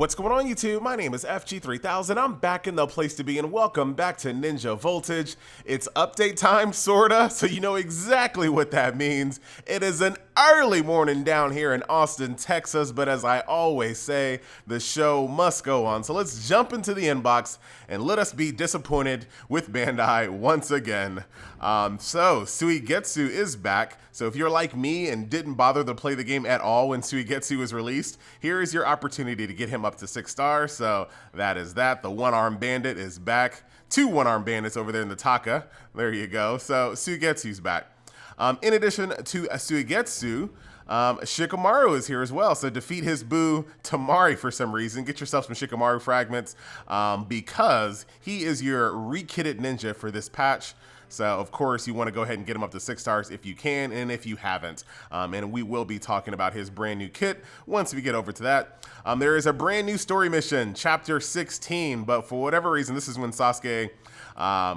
What's going on, YouTube? My name is FG3000. I'm back in the place to be, and welcome back to Ninja Voltage. It's update time, sorta, so you know exactly what that means. It is an early morning down here in Austin, Texas, but as I always say, the show must go on. So let's jump into the inbox and let us be disappointed with Bandai once again. So Suigetsu is back. So if you're like me and didn't bother to play the game at all when Suigetsu was released, here is your opportunity to get him up to 6 stars. So that is that. The one-armed bandit is back. 2 one-armed bandits over there in the Taka. There you go. So Suigetsu's back. In addition to Suigetsu, Shikamaru is here as well. So defeat his boo Tamari for some reason. Get yourself some Shikamaru fragments because he is your rekitted ninja for this patch. So, of course, you want to go ahead and get him up to 6 stars if you can and if you haven't. And we will be talking about his brand new kit once we get over to that. There is a brand new story mission, Chapter 16. But for whatever reason, this is when Sasuke,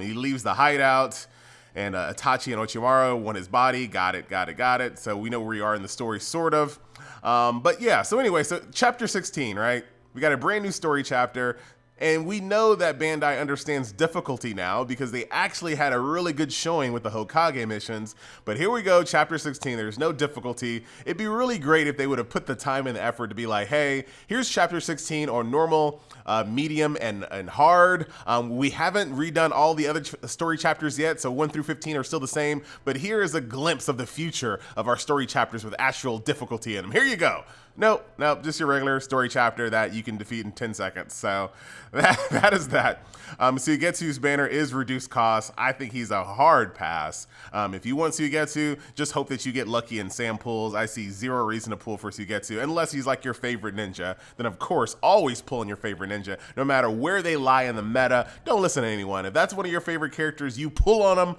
he leaves the hideout. And Itachi and Orochimaru want his body. Got it. So we know where we are in the story, sort of. But yeah, so anyway, so Chapter 16, right? We got a brand new story chapter. And we know that Bandai understands difficulty now because they actually had a really good showing with the Hokage missions. But here we go, Chapter 16, there's no difficulty. It'd be really great if they would have put the time and the effort to be like, hey, here's Chapter 16 on normal, medium, and hard. We haven't redone all the other story chapters yet, so 1 through 15 are still the same. But here is a glimpse of the future of our story chapters with actual difficulty in them. Here you go. Nope, just your regular story chapter that you can defeat in 10 seconds. So that is that. Suigetsu's banner is reduced cost. I think he's a hard pass. If you want Suigetsu, just hope that you get lucky in Sam pulls. I see zero reason to pull for Suigetsu, unless he's like your favorite ninja. Then of course, always pull in your favorite ninja, no matter where they lie in the meta. Don't listen to anyone. If that's one of your favorite characters, you pull on them.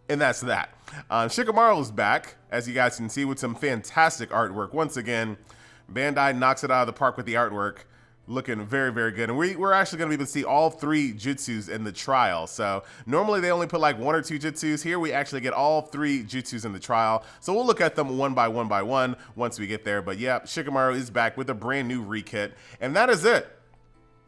And that's that. Shikamaru is back, as you guys can see, with some fantastic artwork. Once again, Bandai knocks it out of the park with the artwork. Looking very, very good. And we're actually going to be able to see all 3 jutsus in the trial. So normally they only put like 1 or 2 jutsus. Here we actually get all 3 jutsus in the trial. So we'll look at them one by one once we get there. But yeah, Shikamaru is back with a brand new rekit. And that is it.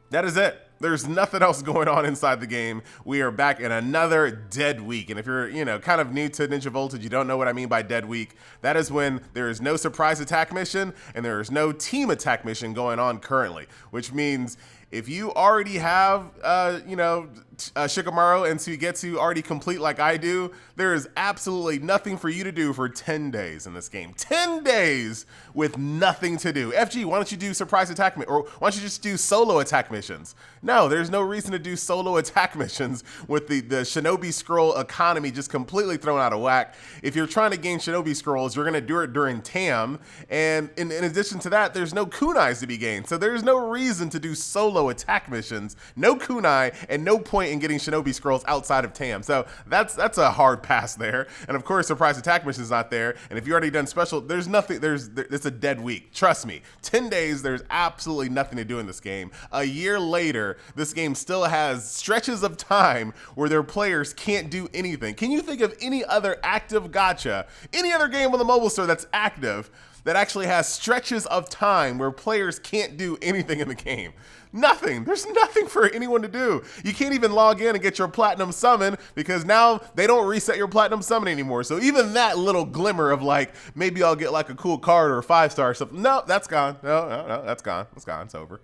That is it. There's nothing else going on inside the game. We are back in another dead week. And if you're, kind of new to Ninja Voltage, you don't know what I mean by dead week. That is when there is no surprise attack mission and there is no team attack mission going on currently, which means if you already have, Shikamaru and Suigetsu already complete like I do, there is absolutely nothing for you to do for 10 days in this game. 10 days with nothing to do. FG, why don't you do surprise attack, or why don't you just do solo attack missions? No, there's no reason to do solo attack missions with the Shinobi scroll economy just completely thrown out of whack. If you're trying to gain Shinobi scrolls, you're going to do it during TAM. And in addition to that, there's no kunais to be gained. So there's no reason to do solo attack missions, no kunai, and no point in getting Shinobi scrolls outside of TAM. So that's a hard pass there. And of course, surprise attack mission's not there. And if you already done special, there's nothing, it's a dead week. Trust me, 10 days, there's absolutely nothing to do in this game. A year later, this game still has stretches of time where their players can't do anything. Can you think of any other active gacha, any other game on the mobile store that's active that actually has stretches of time where players can't do anything in the game? Nothing. There's nothing for anyone to do. You can't even log in and get your platinum summon because now they don't reset your platinum summon anymore. So even that little glimmer of like, maybe I'll get like a cool card or a 5-star or something. No, that's gone. No, that's gone. It's gone. It's over.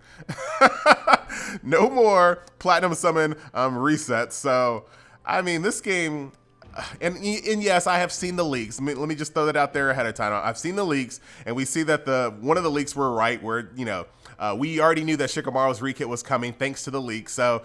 No more platinum summon resets. So, I mean, this game... And yes, I have seen the leaks. Let me just throw that out there ahead of time. I've seen the leaks, and we see that one of the leaks were right, where we already knew that Shikamaru's rekit was coming thanks to the leak. So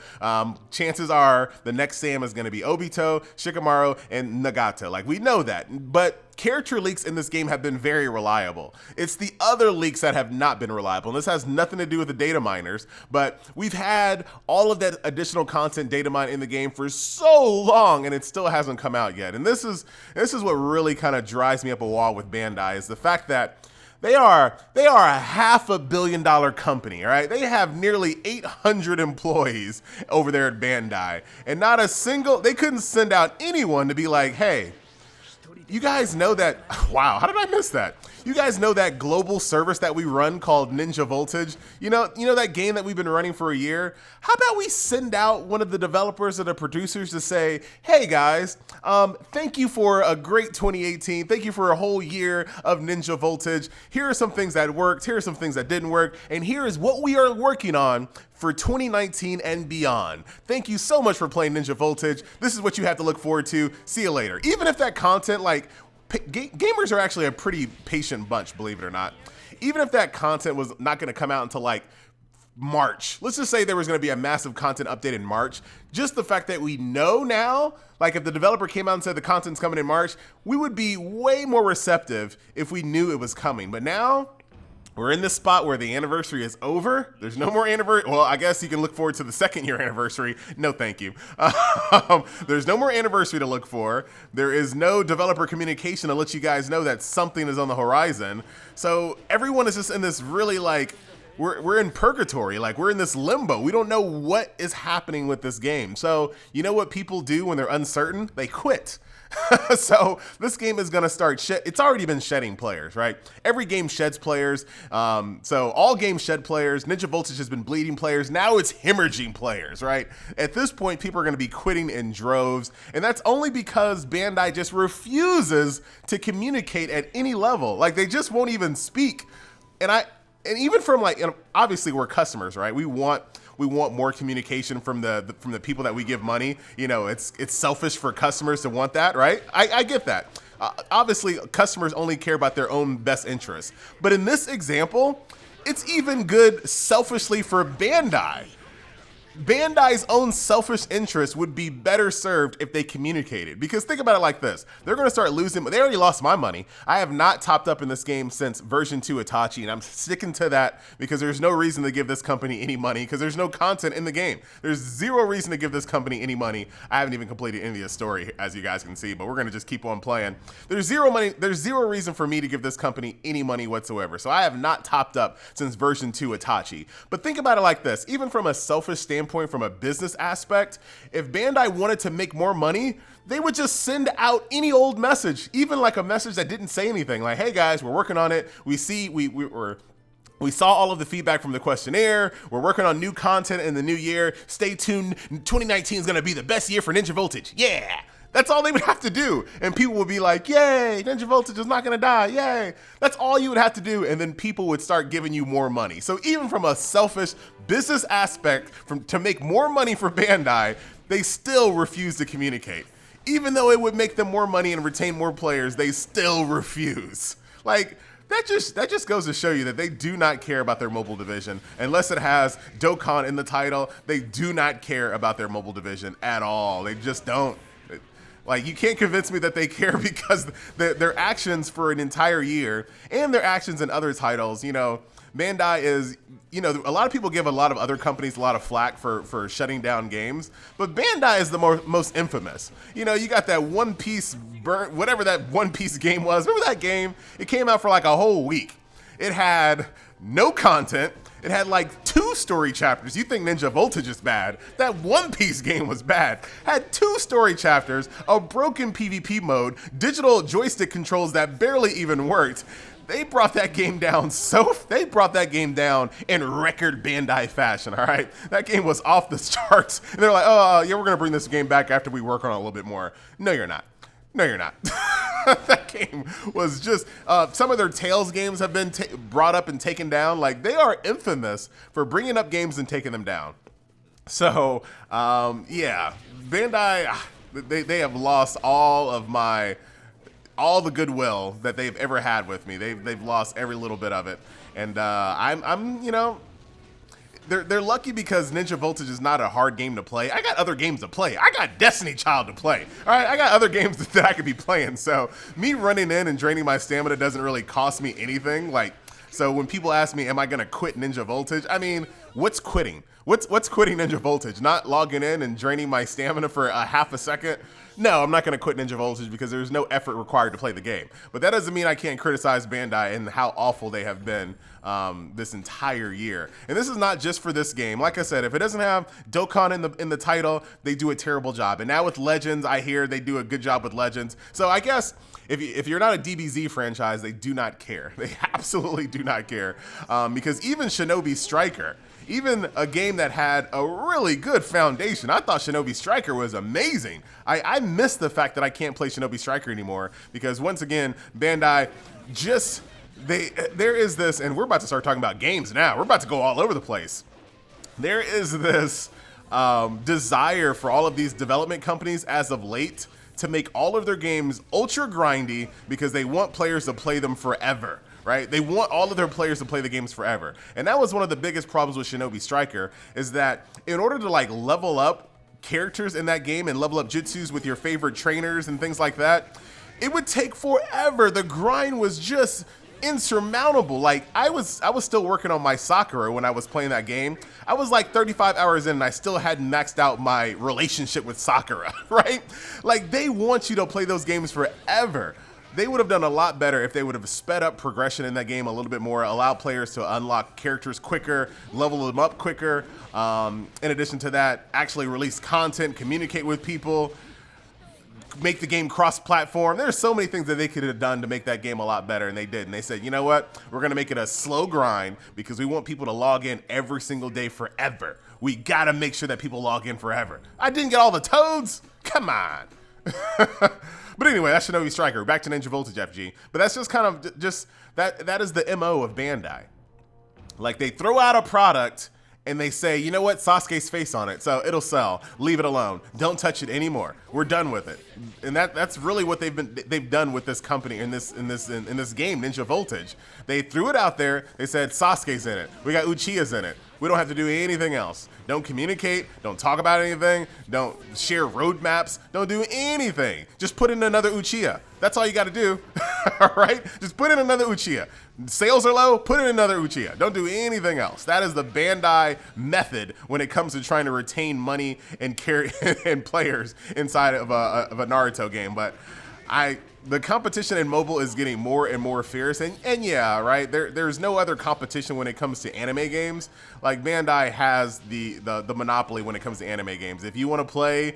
chances are the next Sam is going to be Obito, Shikamaru, and Nagata. Like, we know that, but character leaks in this game have been very reliable. It's the other leaks that have not been reliable, and this has nothing to do with the data miners, but we've had all of that additional content data mine in the game for so long, and it still hasn't come out yet. And this is what really kind of drives me up a wall with Bandai, is the fact that they are a $500 million company, all right? They have nearly 800 employees over there at Bandai, and not a single, they couldn't send out anyone to be like, hey, you guys know that, wow, how did I miss that? You guys know that global service that we run called Ninja Voltage? You know that game that we've been running for a year? How about we send out one of the developers or the producers to say, hey guys, thank you for a great 2018. Thank you for a whole year of Ninja Voltage. Here are some things that worked. Here are some things that didn't work. And here is what we are working on for 2019 and beyond. Thank you so much for playing Ninja Voltage. This is what you have to look forward to. See you later. Even if that content, like, gamers are actually a pretty patient bunch, believe it or not. Even if that content was not going to come out until like March, let's just say there was going to be a massive content update in March. Just the fact that we know now, like if the developer came out and said the content's coming in March, we would be way more receptive if we knew it was coming. But now we're in this spot where the anniversary is over. There's no more anniversary. Well, I guess you can look forward to the second year anniversary. No, thank you. There's no more anniversary to look for. There is no developer communication to let you guys know that something is on the horizon. So everyone is just in this really like, we're in purgatory. Like we're in this limbo. We don't know what is happening with this game. So you know what people do when they're uncertain? They quit. So this game is going to start it's already been shedding players, right? Every game sheds players. So all games shed players. Ninja Voltage has been bleeding players. Now it's hemorrhaging players, right? At this point, people are going to be quitting in droves. And that's only because Bandai just refuses to communicate at any level. Like they just won't even speak. And even from like, obviously we're customers, right? We want more communication from the people that we give money. You know, it's selfish for customers to want that, right? I get that. Obviously, customers only care about their own best interests. But in this example, it's even good selfishly for Bandai. Bandai's own selfish interest would be better served if they communicated. Because think about it like this. They're going to start losing. They already lost my money. I have not topped up in this game since version 2 Itachi, and I'm sticking to that because there's no reason to give this company any money because there's no content in the game. There's zero reason to give this company any money. I haven't even completed any of the story, as you guys can see, but we're going to just keep on playing. There's zero money. There's zero reason for me to give this company any money whatsoever. So I have not topped up since version 2 Itachi. But think about it like this. Even from a selfish standpoint, from a business aspect, if Bandai wanted to make more money, they would just send out any old message, even like a message that didn't say anything, like, hey guys, we're working on it. We saw all of the feedback from the questionnaire. We're working on new content in the new year. Stay tuned. 2019 is going to be the best year for Ninja Voltage. Yeah. That's all they would have to do. And people would be like, yay, Ninja Voltage is not going to die. Yay. That's all you would have to do. And then people would start giving you more money. So even from a selfish business aspect, to make more money for Bandai, they still refuse to communicate. Even though it would make them more money and retain more players, they still refuse. Like, that just goes to show you that they do not care about their mobile division. Unless it has Dokkan in the title, they do not care about their mobile division at all. They just don't. Like, you can't convince me that they care because their actions for an entire year and their actions in other titles, you know, Bandai is, you know, a lot of people give a lot of other companies a lot of flack for shutting down games, but Bandai is the most infamous. You know, you got that One Piece, whatever that One Piece game was. Remember that game? It came out for like a whole week. It had no content. It had like 2 story chapters. You think Ninja Voltage is bad. That One Piece game was bad. Had 2 story chapters, a broken PvP mode, digital joystick controls that barely even worked. They brought that game down in record Bandai fashion, all right? That game was off the charts. And they're like, oh, yeah, we're gonna bring this game back after we work on it a little bit more. No, you're not. No, you're not. That game was just, some of their Tales games have been brought up and taken down. Like, they are infamous for bringing up games and taking them down. So, yeah, Bandai, they have lost all the goodwill that they've ever had with me. They've lost every little bit of it. And I'm you know, they're lucky because Ninja Voltage is not a hard game to play. I got other games to play. I got Destiny Child to play. All right, I got other games that I could be playing. So me running in and draining my stamina doesn't really cost me anything. Like, so when people ask me, am I gonna quit Ninja Voltage? I mean, what's quitting? What's quitting Ninja Voltage? Not logging in and draining my stamina for a half a second? No, I'm not going to quit Ninja Voltage because there's no effort required to play the game. But that doesn't mean I can't criticize Bandai and how awful they have been this entire year. And this is not just for this game. Like I said, if it doesn't have Dokkan in the title, they do a terrible job. And now with Legends, I hear they do a good job with Legends. So I guess if you're not a DBZ franchise, they do not care. They absolutely do not care. Because even Shinobi Striker, even a game that had a really good foundation, I thought Shinobi Striker was amazing. I miss the fact that I can't play Shinobi Striker anymore because once again, Bandai just, there is this, and we're about to start talking about games now. We're about to go all over the place. There is this desire for all of these development companies as of late to make all of their games ultra grindy because they want players to play them forever, right? They want all of their players to play the games forever. And that was one of the biggest problems with Shinobi Striker, is that in order to like level up characters in that game and level up jutsus with your favorite trainers and things like that, it would take forever. The grind was just insurmountable. Like I was still working on my Sakura when I was playing that game. I was like 35 hours in and I still hadn't maxed out my relationship with Sakura, right? Like they want you to play those games forever. They would have done a lot better if they would have sped up progression in that game a little bit more, allow players to unlock characters quicker, level them up quicker. In addition to that, actually release content, communicate with people, make the game cross-platform. There's so many things that they could have done to make that game a lot better, and they did. And they said, you know what? We're going to make it a slow grind because we want people to log in every single day forever. We got to make sure that people log in forever. I didn't get all the toads. Come on. But anyway, that's Shinobi Striker. Back to Ninja Voltage FG. But that's just kind of just that is the MO of Bandai. Like they throw out a product and they say, you know what, Sasuke's face on it, so it'll sell. Leave it alone. Don't touch it anymore. We're done with it. And that's really what they've done with this company in this game, Ninja Voltage. They threw it out there. They said Sasuke's in it. We got Uchiha's in it. We don't have to do anything else. Don't communicate. Don't talk about anything. Don't share roadmaps. Don't do anything. Just put in another Uchiha. That's all you got to do. All right? Just put in another Uchiha. Sales are low, put in another Uchiha. Don't do anything else. That is the Bandai method when it comes to trying to retain money and and players inside of a Naruto game. But the competition in mobile is getting more and more fierce, and yeah, right. There's no other competition when it comes to anime games. Like Bandai has the monopoly when it comes to anime games. If you want to play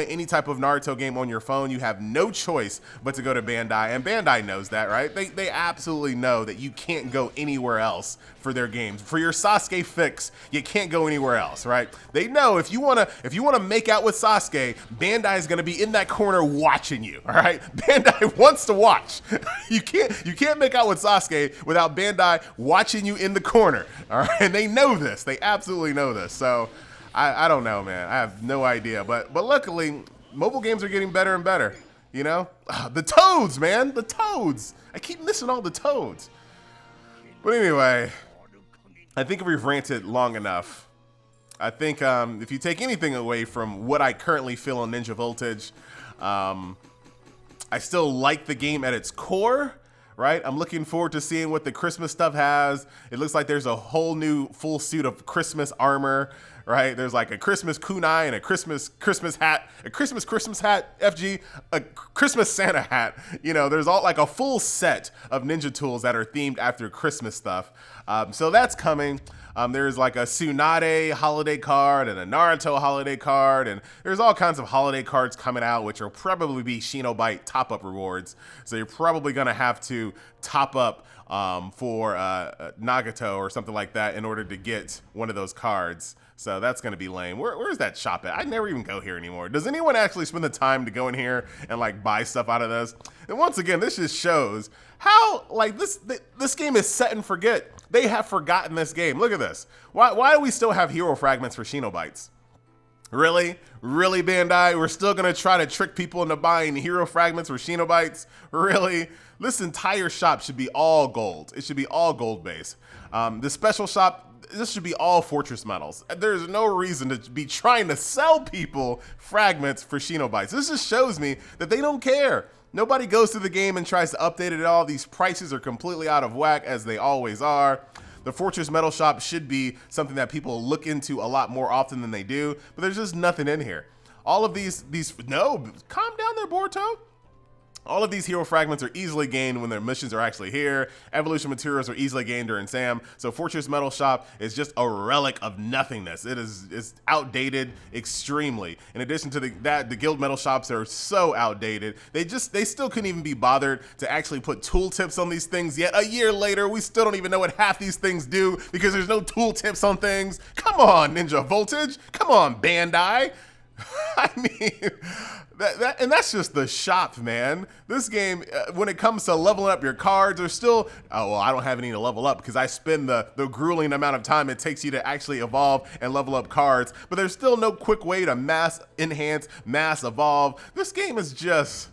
any type of Naruto game on your phone, you have no choice but to go to Bandai, and Bandai knows that, right? They absolutely know that you can't go anywhere else for their games. For your Sasuke fix, you can't go anywhere else, right? They know if you wanna make out with Sasuke, Bandai is gonna be in that corner watching you, all right? Bandai wants to watch. You can't make out with Sasuke without Bandai watching you in the corner, all right? And they know this. They absolutely know this. So I don't know, man. I have no idea. But luckily, mobile games are getting better and better. You know, the toads, man, the toads. I keep missing all the toads. But anyway, I think we've ranted long enough. I think if you take anything away from what I currently feel on Ninja Voltage, I still like the game at its core, right? I'm looking forward to seeing what the Christmas stuff has. It looks like there's a whole new full suit of Christmas armor, right? There's like a Christmas kunai and a Christmas hat, a Christmas hat, FG, a Christmas Santa hat. You know, there's all like a full set of ninja tools that are themed after Christmas stuff. So that's coming. There's like a Tsunade holiday card and a Naruto holiday card, and there's all kinds of holiday cards coming out, which will probably be Shinobi top-up rewards. So you're probably gonna have to top up for Nagato or something like that in order to get one of those cards. So that's gonna be lame. Where's that shop at? I never even go here anymore. Does anyone actually spend the time to go in here and like buy stuff out of this? And once again, this just shows how like this game is set and forget. They have forgotten this game. Look at this. Why do we still have hero fragments for Shinobites? Really? Really, Bandai? We're still gonna try to trick people into buying hero fragments for Shinobites? Really? This entire shop should be all gold. It should be all gold base. The special shop, this should be all fortress medals. There's no reason to be trying to sell people fragments for Shinobites. This just shows me that they don't care. Nobody goes through the game and tries to update it at all. These prices are completely out of whack, as they always are. The Fortress Metal Shop should be something that people look into a lot more often than they do, but there's just nothing in here. All of these, no, calm down there, Boruto. All of these hero fragments are easily gained when their missions are actually here. Evolution materials are easily gained during SAM. So Fortress Metal Shop is just a relic of nothingness. It's outdated extremely. In addition to the guild metal shops are so outdated. They still couldn't even be bothered to actually put tooltips on these things yet. A year later, we still don't even know what half these things do because there's no tooltips on things. Come on, Ninja Voltage. Come on, Bandai. I mean, and that's just the shop, man. This game, when it comes to leveling up your cards, there's still, oh, well, I don't have any to level up because I spend the grueling amount of time it takes you to actually evolve and level up cards, but there's still no quick way to mass enhance, mass evolve. This game is just,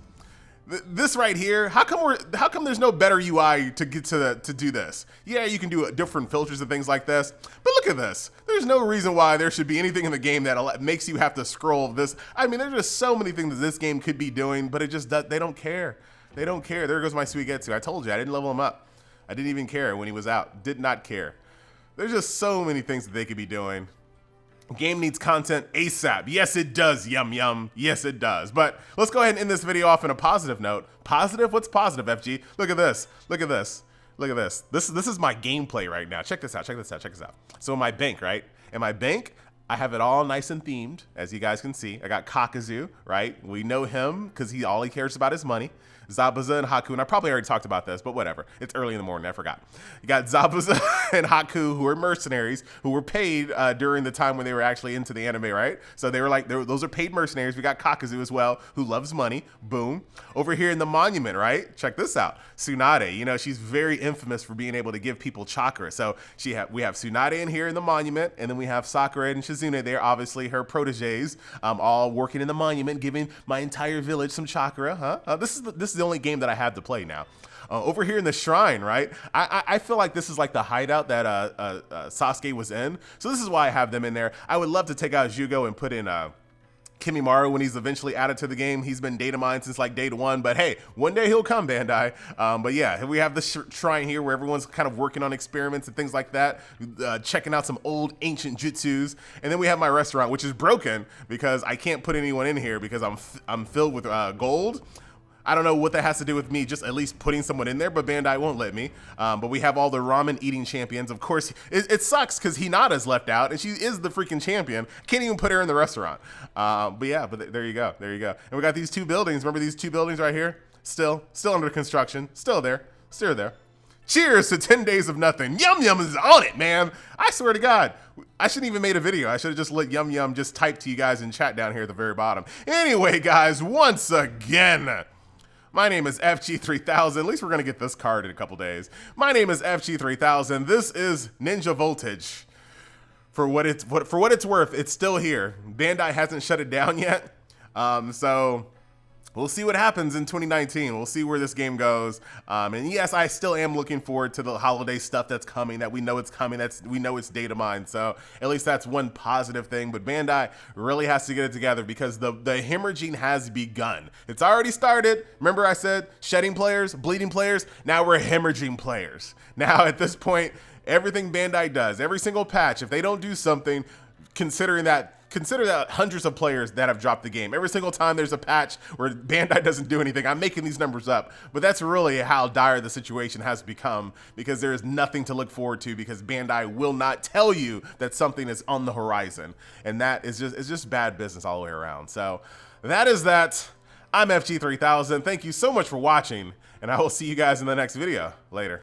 this right here, how come there's no better UI to get to do this? Yeah, you can do different filters and things like this, but look at this. There's no reason why there should be anything in the game that makes you have to scroll this. I mean, there's just so many things that this game could be doing, but it just they don't care. They don't care. There goes my Suigetsu. I told you, I didn't level him up. I didn't even care when he was out. Did not care. There's just so many things that they could be doing. Game needs content ASAP. Yes, it does, yum yum. Yes, it does. But let's go ahead and end this video off on a positive note. Positive? What's positive, FG? Look at this. Look at this. Look at this. This is my gameplay right now. Check this out. Check this out. Check this out. So in my bank, right? In my bank, I have it all nice and themed, as you guys can see. I got Kakazu, right? We know him because all he cares about is money. Zabuza and Haku, and I probably already talked about this, but whatever. It's early in the morning, I forgot. You got Zabuza and Haku, who are mercenaries, who were paid during the time when they were actually into the anime, right? So they were like, those are paid mercenaries. We got Kakazu as well, who loves money. Boom. Over here in the monument, right? Check this out. Tsunade, you know, she's very infamous for being able to give people chakra. So we have Tsunade in here in the monument, and then we have Sakura and Shizune there, obviously her proteges, all working in the monument, giving my entire village some chakra, huh? This is the only game that I have to play now. Over here in the shrine, right? I feel like this is like the hideout that Sasuke was in. So this is why I have them in there. I would love to take out Jugo and put in Kimimaru when he's eventually added to the game. He's been data mined since like day one, but hey, one day he'll come, Bandai. But yeah, we have the shrine here where everyone's kind of working on experiments and things like that, checking out some old ancient jutsus. And then we have my restaurant, which is broken because I can't put anyone in here because I'm filled with gold. I don't know what that has to do with me just at least putting someone in there, but Bandai won't let me. But we have all the ramen eating champions. Of course, it sucks because Hinata's left out, and she is the freaking champion. Can't even put her in the restaurant. But yeah, but there you go. There you go. And we got these two buildings. Remember these two buildings right here? Still under construction. Still there. Still there. Cheers to 10 days of nothing. Yum Yum is on it, man. I swear to God. I shouldn't even made a video. I should have just let Yum Yum just type to you guys in chat down here at the very bottom. Anyway, guys, once again, my name is FG3000. At least we're going to get this card in a couple days. My name is FG3000. This is Ninja Voltage. For what it's worth, it's still here. Bandai hasn't shut it down yet. So we'll see what happens in 2019. We'll see where this game goes. And yes, I still am looking forward to the holiday stuff that's coming, that we know it's coming, we know it's data mined. So at least that's one positive thing. But Bandai really has to get it together because the hemorrhaging has begun. It's already started. Remember I said shedding players, bleeding players? Now we're hemorrhaging players. Now at this point, everything Bandai does, every single patch, if they don't do something, consider that hundreds of players that have dropped the game. Every single time there's a patch where Bandai doesn't do anything, I'm making these numbers up, but that's really how dire the situation has become because there is nothing to look forward to because Bandai will not tell you that something is on the horizon. And that is just bad business all the way around. So that is that. I'm FG3000. Thank you so much for watching, and I will see you guys in the next video. Later.